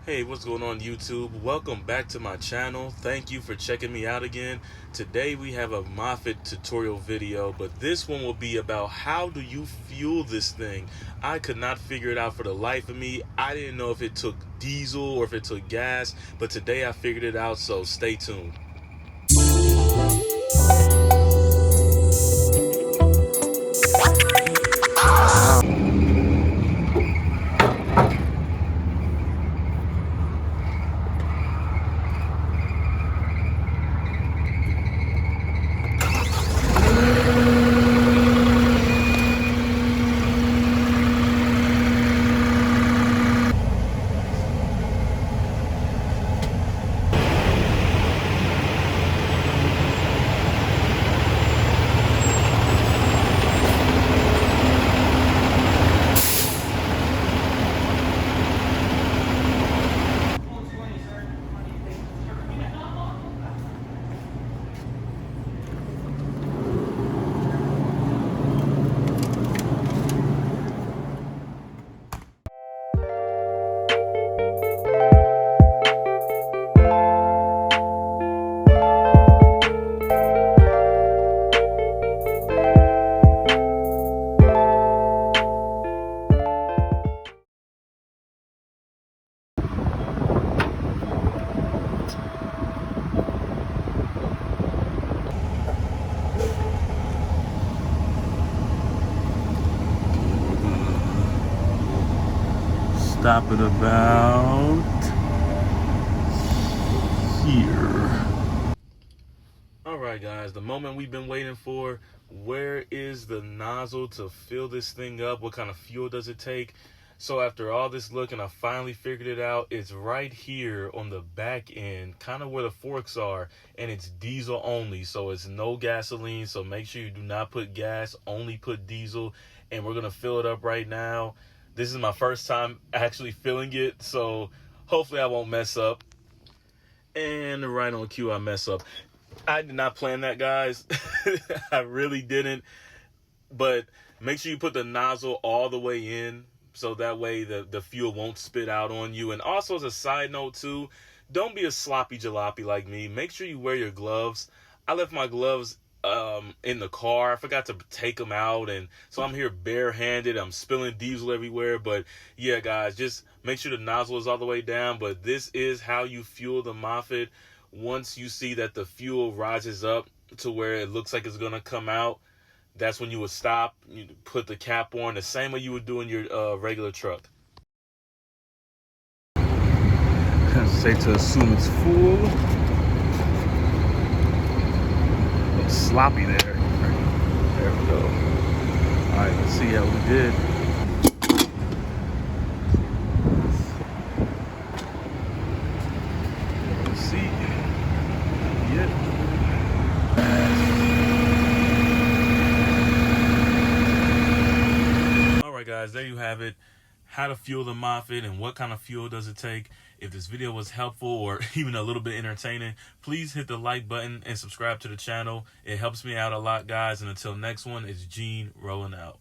Hey, what's going on YouTube? Welcome back to my channel. Thank you for checking me out again. Today we have a Moffett tutorial video, but this one will be about how do you fuel this thing. I could not figure it out for the life of me. I didn't know if it took diesel or if it took gas, but today I figured it out, so stay tuned. Stop it about here. Alright guys, the moment we've been waiting for. Where is the nozzle to fill this thing up? What kind of fuel does it take? So after all this looking, I finally figured it out. It's right here on the back end, kind of where the forks are, and it's diesel only, so it's no gasoline. So make sure you do not put gas, only put diesel. And we're gonna fill it up right now. This is my first time actually filling it, so hopefully I won't mess up. And right on cue, I mess up. I did not plan that, guys. I really didn't. But make sure you put the nozzle all the way in, so that way the fuel won't spit out on you. And also, as a side note too, don't be a sloppy jalopy like me. Make sure you wear your gloves. I left my gloves in the car. I forgot to take them out, and so I'm here barehanded. I'm spilling diesel everywhere. But yeah, guys, just make sure the nozzle is all the way down. But this is how you fuel the Moffett. Once you see that the fuel rises up to where it looks like it's gonna come out, that's when you would stop. You put the cap on the same way you would do in your regular truck. Safe to assume it's full. Sloppy there. There we go. All right, let's see how we did. Let's see. Yeah. All right, guys, there you have it. How to fuel the Moffett and what kind of fuel does it take. If this video was helpful or even a little bit entertaining, please hit the like button and subscribe to the channel. It helps me out a lot, guys. And until next one, it's Gene rolling out.